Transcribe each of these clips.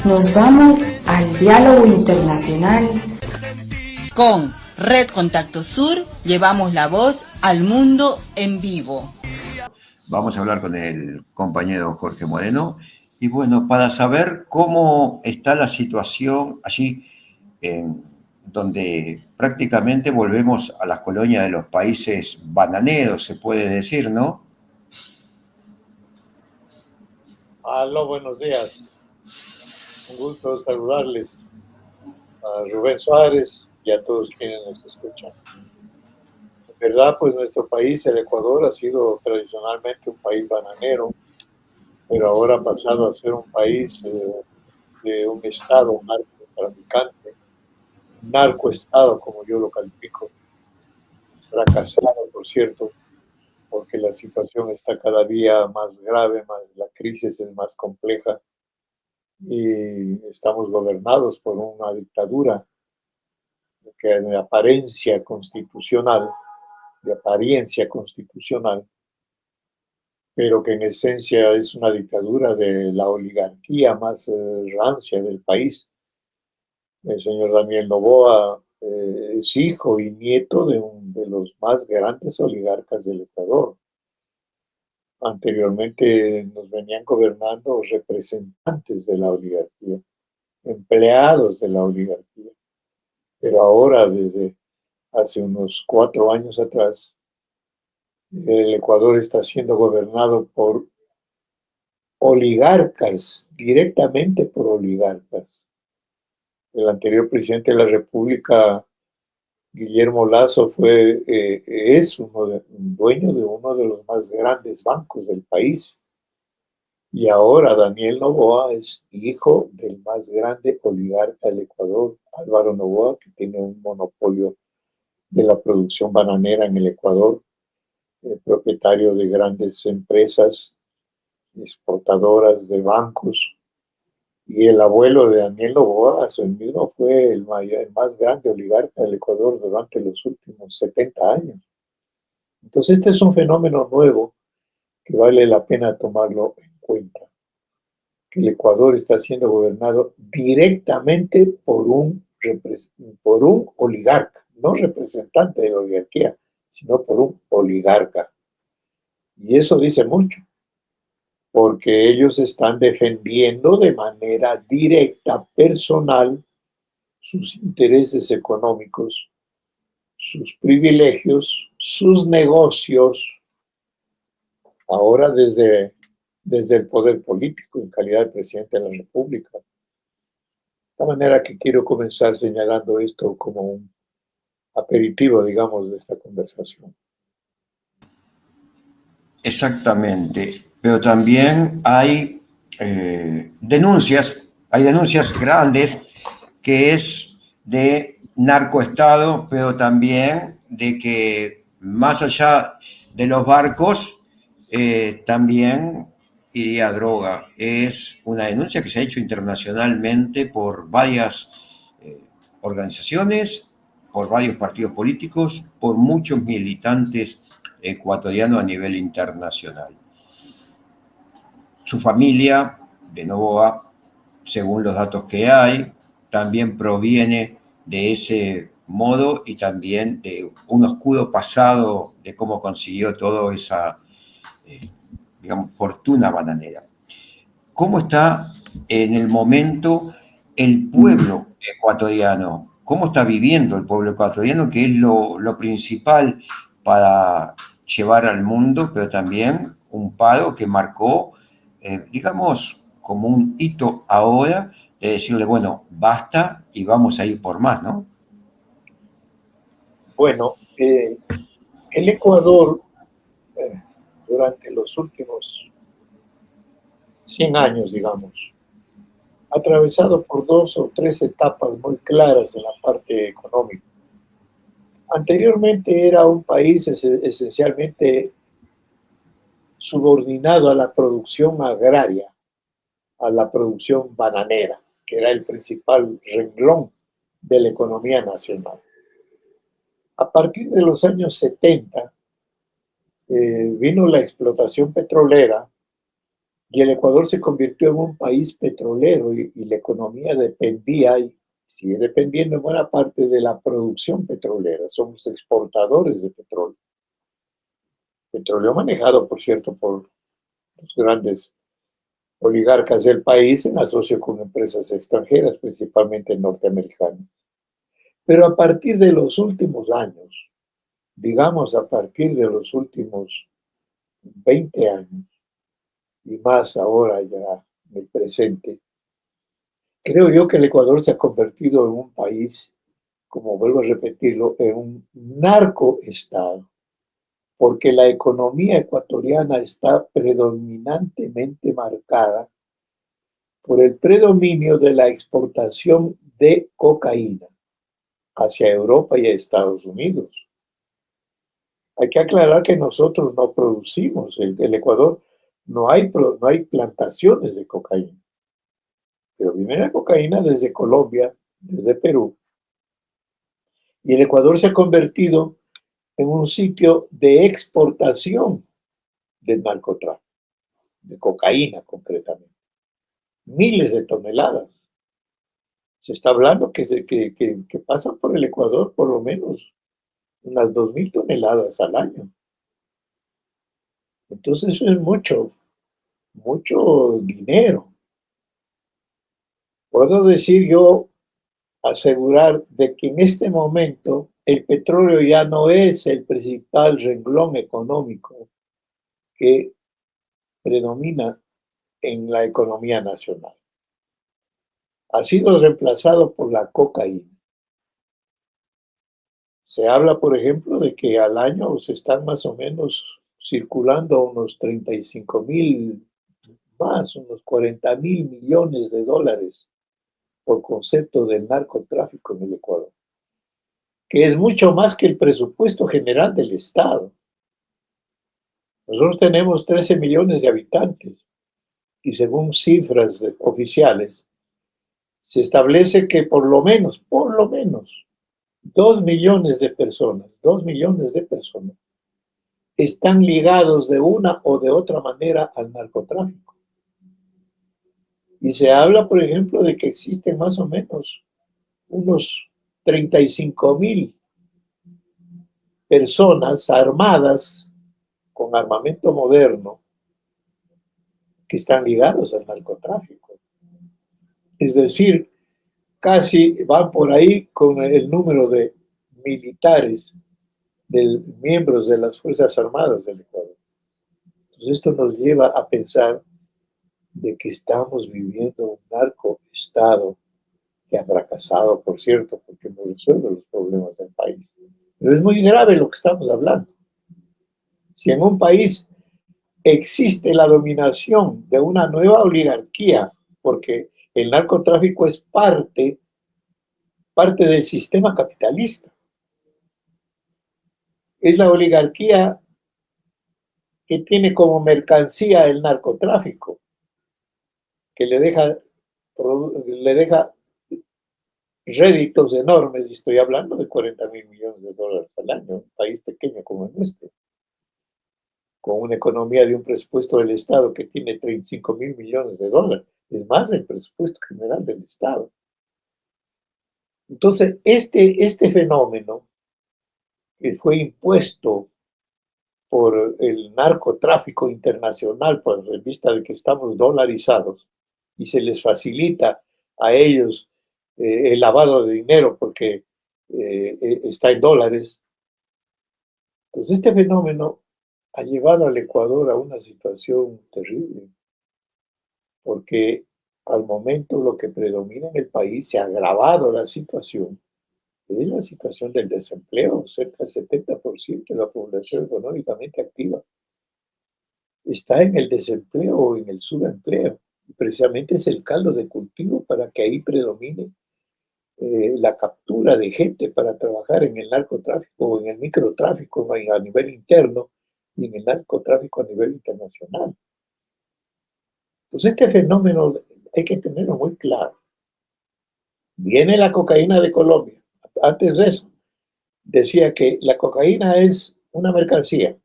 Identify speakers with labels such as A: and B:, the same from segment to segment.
A: Nos vamos al diálogo internacional.
B: Con Red Contacto Sur llevamos la voz al mundo en vivo.
C: Vamos a hablar con el compañero Jorge Moreno. Y bueno, para saber cómo está la situación allí, donde prácticamente volvemos a las colonias de los países bananeros, se puede decir, ¿no?
D: Aló, buenos días. Un gusto saludarles a Rubén Suárez y a todos quienes nos escuchan. En verdad, pues nuestro país, el Ecuador, ha sido tradicionalmente un país bananero, pero ahora ha pasado a ser un país de un estado narcotraficante, narcoestado, como yo lo califico, fracasado, por cierto, porque la situación está cada día más grave, la crisis es más compleja y estamos gobernados por una dictadura que de apariencia constitucional, pero que en esencia es una dictadura de la oligarquía más rancia del país. El señor Daniel Noboa es hijo y nieto de los más grandes oligarcas del Ecuador. Anteriormente nos venían gobernando representantes de la oligarquía, empleados de la oligarquía, pero ahora, desde hace unos 4 años atrás, el Ecuador está siendo gobernado por oligarcas, directamente por oligarcas. El anterior presidente de la República, Guillermo Lasso, es un dueño de uno de los más grandes bancos del país. Y ahora Daniel Noboa es hijo del más grande oligarca del Ecuador, Álvaro Noboa, que tiene un monopolio de la producción bananera en el Ecuador, propietario de grandes empresas exportadoras de bancos. Y el abuelo de Daniel Noboa, el mismo, fue el más grande oligarca del Ecuador durante los últimos 70 años. Entonces, este es un fenómeno nuevo que vale la pena tomarlo en cuenta. Que el Ecuador está siendo gobernado directamente por un oligarca, no representante de la oligarquía, sino por un oligarca. Y eso dice mucho, porque ellos están defendiendo de manera directa, personal, sus intereses económicos, sus privilegios, sus negocios, ahora desde el poder político en calidad de presidente de la República. De manera que quiero comenzar señalando esto como un aperitivo, digamos, de esta conversación.
C: Exactamente, pero también hay denuncias grandes que es de narcoestado, pero también de que más allá de los barcos también iría droga. Es una denuncia que se ha hecho internacionalmente por varias organizaciones, por varios partidos políticos, por muchos militantes ecuatoriano a nivel internacional. Su familia, de Noboa, según los datos que hay, también proviene de ese modo y también de un oscuro pasado de cómo consiguió toda esa, digamos, fortuna bananera. ¿Cómo está en el momento el pueblo ecuatoriano? ¿Cómo está viviendo el pueblo ecuatoriano, que es lo principal para llevar al mundo, pero también un paro que marcó, digamos, como un hito ahora, de decirle, bueno, basta y vamos a ir por más, ¿no?
D: Bueno, el Ecuador, durante los últimos 100 años, digamos, ha atravesado por 2 o 3 etapas muy claras en la parte económica. Anteriormente era un país esencialmente subordinado a la producción agraria, a la producción bananera, que era el principal renglón de la economía nacional. A partir de los años 70 vino la explotación petrolera Y el Ecuador se convirtió en un país petrolero y la economía dependía y sigue dependiendo en buena parte de la producción petrolera. Somos exportadores de petróleo. Petróleo manejado, por cierto, por los grandes oligarcas del país en asocio con empresas extranjeras, principalmente norteamericanas. Pero a partir de los últimos años, digamos a partir de los últimos 20 años, y más ahora ya en el presente, creo yo que el Ecuador se ha convertido en un país, como vuelvo a repetirlo, en un narcoestado, porque la economía ecuatoriana está predominantemente marcada por el predominio de la exportación de cocaína hacia Europa y a Estados Unidos. Hay que aclarar que nosotros no producimos, el Ecuador no hay plantaciones de cocaína, pero viene la cocaína desde Colombia, desde Perú, y el Ecuador se ha convertido en un sitio de exportación del narcotráfico, de cocaína concretamente. Miles de toneladas. Se está hablando que pasan por el Ecuador por lo menos unas 2.000 toneladas al año. Entonces eso es mucho, mucho dinero. Puedo decir yo, asegurar de que en este momento el petróleo ya no es el principal renglón económico que predomina en la economía nacional. Ha sido reemplazado por la cocaína. Se habla, por ejemplo, de que al año se están más o menos circulando unos 35.000 más, unos 40.000 millones de dólares por concepto del narcotráfico en el Ecuador, que es mucho más que el presupuesto general del Estado. Nosotros tenemos 13 millones de habitantes y según cifras oficiales, se establece que por lo menos, 2 millones de personas, están ligados de una o de otra manera al narcotráfico. Y se habla, por ejemplo, de que existen más o menos unos 35.000 personas armadas con armamento moderno que están ligados al narcotráfico. Es decir, casi van por ahí con el número de militares, de miembros de las Fuerzas Armadas del Ecuador. Entonces esto nos lleva a pensar de que estamos viviendo un narcoestado que ha fracasado, por cierto, porque no resuelve los problemas del país. Pero es muy grave lo que estamos hablando. Si en un país existe la dominación de una nueva oligarquía, porque el narcotráfico es parte del sistema capitalista. Es la oligarquía que tiene como mercancía el narcotráfico, que le deja réditos enormes, y estoy hablando de 40.000 millones de dólares al año, un país pequeño como el nuestro, con una economía de un presupuesto del Estado que tiene 35.000 millones de dólares, es más del presupuesto general del Estado. Entonces, este fenómeno que fue impuesto por el narcotráfico internacional, por en vista de que estamos dolarizados, y se les facilita a ellos el lavado de dinero porque está en dólares. Entonces, este fenómeno ha llevado al Ecuador a una situación terrible, porque al momento lo que predomina en el país, se ha agravado la situación, es la situación del desempleo. Cerca del 70% de la población económicamente activa está en el desempleo o en el subempleo. Y precisamente es el caldo de cultivo para que ahí predomine la captura de gente para trabajar en el narcotráfico o en el microtráfico a nivel interno y en el narcotráfico a nivel internacional. Entonces este fenómeno hay que tenerlo muy claro. Viene la cocaína de Colombia. Antes de eso, decía que la cocaína es una mercancía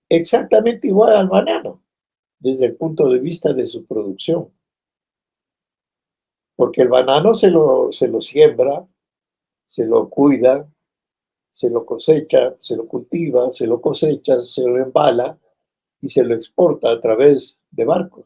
D: exactamente igual al banano. desde el punto de vista de su producción. Porque el banano se lo siembra, se lo cuida, se lo cosecha, se lo cultiva, se lo cosecha, se lo embala y se lo exporta a través de barcos.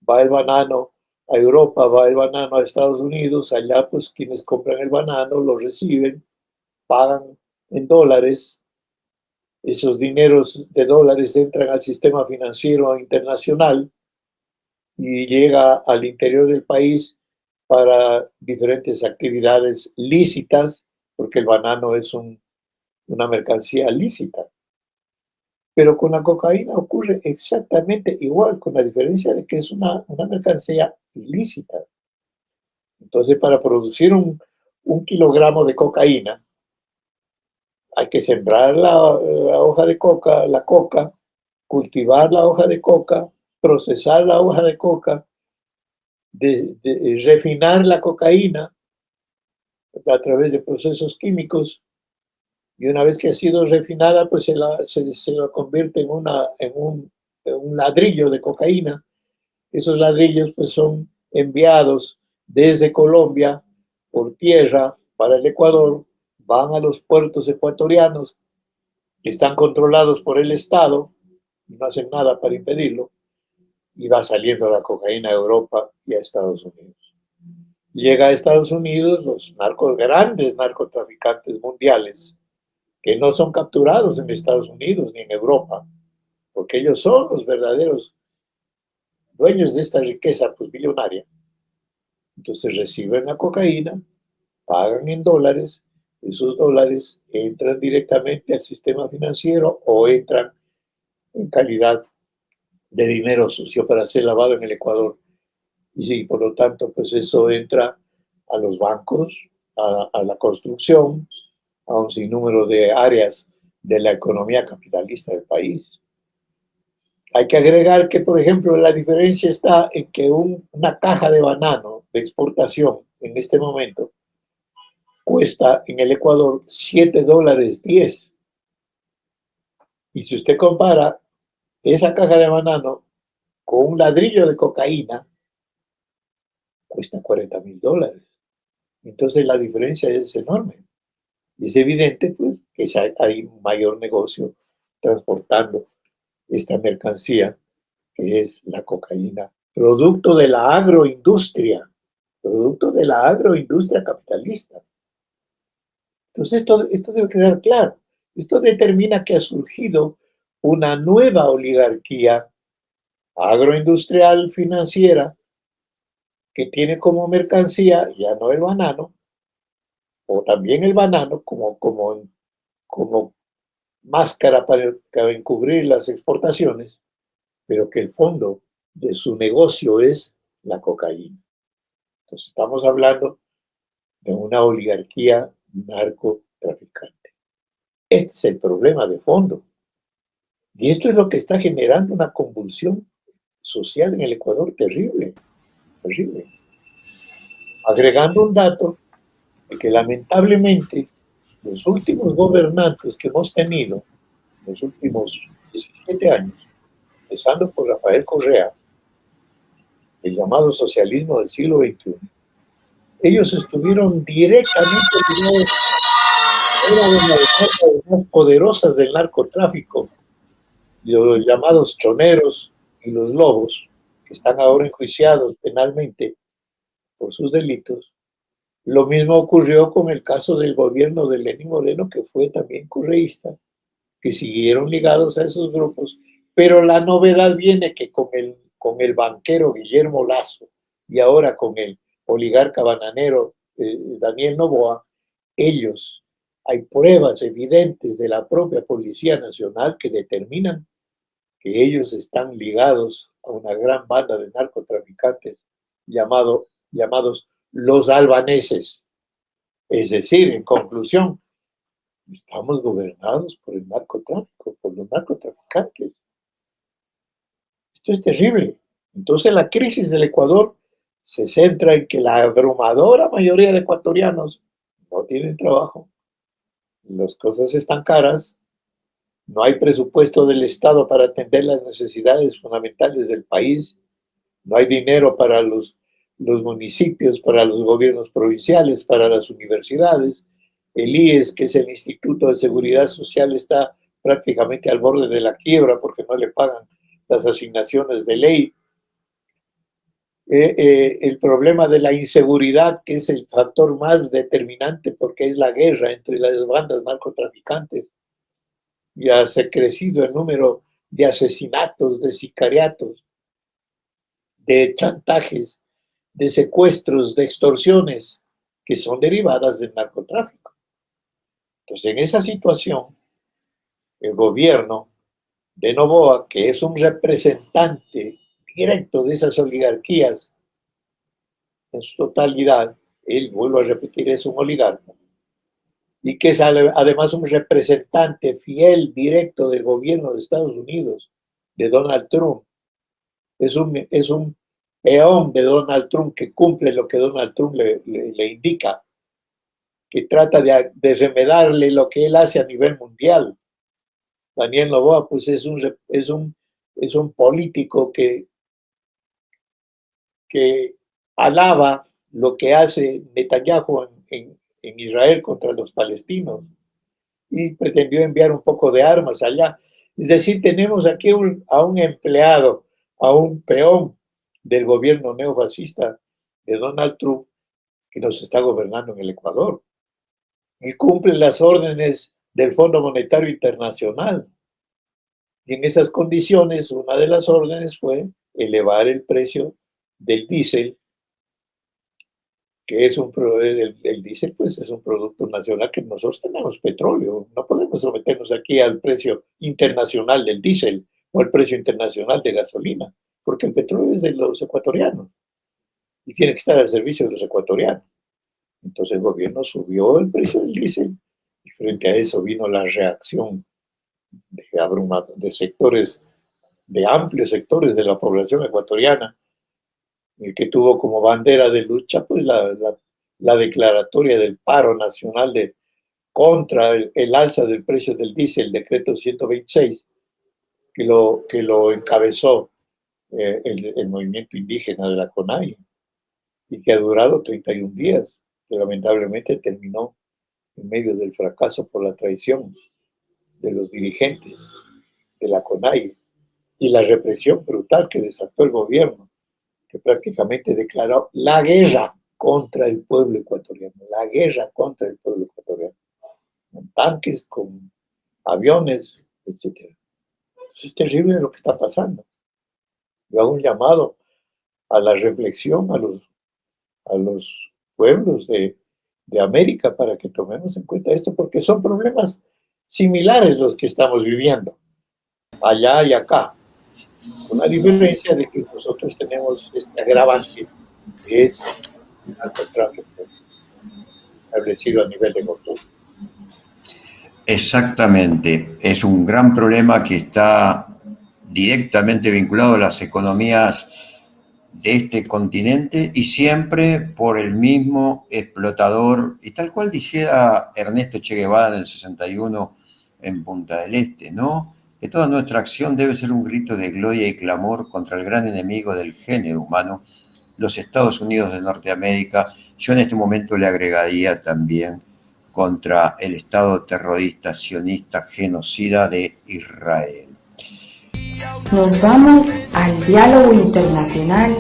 D: Va el banano a Europa, va el banano a Estados Unidos, allá pues quienes compran el banano lo reciben, pagan en dólares, esos dineros de dólares entran al sistema financiero internacional y llega al interior del país para diferentes actividades lícitas, porque el banano es una mercancía lícita. Pero con la cocaína ocurre exactamente igual, con la diferencia de que es una mercancía ilícita. Entonces, para producir un kilogramo de cocaína, hay que sembrar la hoja de coca, la coca, cultivar la hoja de coca, procesar la hoja de coca, refinar la cocaína a través de procesos químicos, y una vez que ha sido refinada, pues se la convierte en un ladrillo de cocaína. Esos ladrillos pues son enviados desde Colombia por tierra para el Ecuador, van a los puertos ecuatorianos que están controlados por el Estado, y no hacen nada para impedirlo, y va saliendo la cocaína a Europa y a Estados Unidos. Llega a Estados Unidos los grandes narcotraficantes mundiales, que no son capturados en Estados Unidos ni en Europa, porque ellos son los verdaderos dueños de esta riqueza pues, billonaria. Entonces reciben la cocaína, pagan en dólares, esos dólares entran directamente al sistema financiero o entran en calidad de dinero sucio para ser lavado en el Ecuador. Y sí, por lo tanto, pues eso entra a los bancos, a la construcción, a un sinnúmero de áreas de la economía capitalista del país. Hay que agregar que, por ejemplo, la diferencia está en que una caja de banano de exportación en este momento cuesta en el Ecuador $7.10. Y si usted compara esa caja de banano con un ladrillo de cocaína, cuesta $40.000. Entonces la diferencia es enorme. Y es evidente pues, que hay un mayor negocio transportando esta mercancía, que es la cocaína, producto de la agroindustria capitalista. Entonces esto debe quedar claro. Esto determina que ha surgido una nueva oligarquía agroindustrial financiera que tiene como mercancía ya no el banano, o también el banano como máscara para encubrir las exportaciones, pero que el fondo de su negocio es la cocaína. Entonces estamos hablando de una oligarquía narcotraficante. Este es el problema de fondo. Y esto es lo que está generando una convulsión social en el Ecuador terrible, terrible. Agregando un dato de que lamentablemente los últimos gobernantes que hemos tenido, los últimos 17 años, empezando por Rafael Correa, el llamado socialismo del siglo XXI, ellos estuvieron directamente ligados a una de las fuerzas más poderosas del narcotráfico, los llamados choneros y los lobos, que están ahora enjuiciados penalmente por sus delitos. Lo mismo ocurrió con el caso del gobierno de Lenín Moreno, que fue también correísta, que siguieron ligados a esos grupos, pero la novedad viene que con el banquero Guillermo Lasso y ahora con el oligarca bananero Daniel Noboa, hay pruebas evidentes de la propia Policía Nacional que determinan que ellos están ligados a una gran banda de narcotraficantes llamados los albaneses. Es decir, en conclusión, estamos gobernados por el narcotráfico, por los narcotraficantes. Esto es terrible. Entonces la crisis del Ecuador se centra en que la abrumadora mayoría de ecuatorianos no tienen trabajo, las cosas están caras, No hay presupuesto del Estado para atender las necesidades fundamentales del país. No hay dinero para los municipios, para los gobiernos provinciales, para las universidades. El IES, que es el Instituto de Seguridad Social, está prácticamente al borde de la quiebra porque no le pagan las asignaciones de ley. El problema de la inseguridad, que es el factor más determinante porque es la guerra entre las bandas narcotraficantes. Ya se ha crecido el número de asesinatos, de sicariatos, de chantajes, de secuestros, de extorsiones, que son derivadas del narcotráfico. Entonces, en esa situación, el gobierno de Noboa, que es un representante directo de esas oligarquías en su totalidad, él, vuelvo a repetir, es un oligarca, y que es además un representante fiel, directo del gobierno de Estados Unidos, de Donald Trump. Es un peón de Donald Trump que cumple lo que Donald Trump le indica, que trata de remedarle lo que él hace a nivel mundial. Daniel Noboa, pues es un político que alaba lo que hace Netanyahu en Israel contra los palestinos y pretendió enviar un poco de armas allá. Es decir, tenemos aquí a un empleado, a un peón del gobierno neofascista de Donald Trump que nos está gobernando en el Ecuador. Y cumple las órdenes del Fondo Monetario Internacional. Y en esas condiciones, una de las órdenes fue elevar el precio del diésel, que es el diésel pues es un producto nacional, que nosotros tenemos petróleo. No podemos someternos aquí al precio internacional del diésel o al precio internacional de gasolina, porque el petróleo es de los ecuatorianos y tiene que estar al servicio de los ecuatorianos. Entonces el gobierno subió el precio del diésel y frente a eso vino la reacción de sectores, de amplios sectores de la población ecuatoriana, que tuvo como bandera de lucha pues la declaratoria del paro nacional contra el alza del precio del diésel, el decreto 126, que lo encabezó el movimiento indígena de la CONAIE y que ha durado 31 días, que lamentablemente terminó en medio del fracaso por la traición de los dirigentes de la CONAIE y la represión brutal que desató el gobierno, que prácticamente declaró la guerra contra el pueblo ecuatoriano, la guerra contra el pueblo ecuatoriano, con tanques, con aviones, etc. Es terrible lo que está pasando. Yo hago un llamado a la reflexión a los pueblos de América para que tomemos en cuenta esto, porque son problemas similares los que estamos viviendo, allá y acá, con la diferencia de que nosotros tenemos este agravante, que es el narcotráfico establecido a nivel de control.
C: Exactamente, es un gran problema que está directamente vinculado a las economías de este continente y siempre por el mismo explotador, y tal cual dijera Ernesto Che Guevara en el 61 en Punta del Este, ¿no? Que toda nuestra acción debe ser un grito de gloria y clamor contra el gran enemigo del género humano, los Estados Unidos de Norteamérica. Yo en este momento le agregaría también contra el Estado terrorista, sionista, genocida de Israel.
A: Nos vamos al diálogo internacional.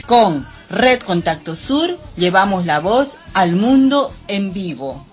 B: Con Red Contacto Sur llevamos la voz al mundo en vivo.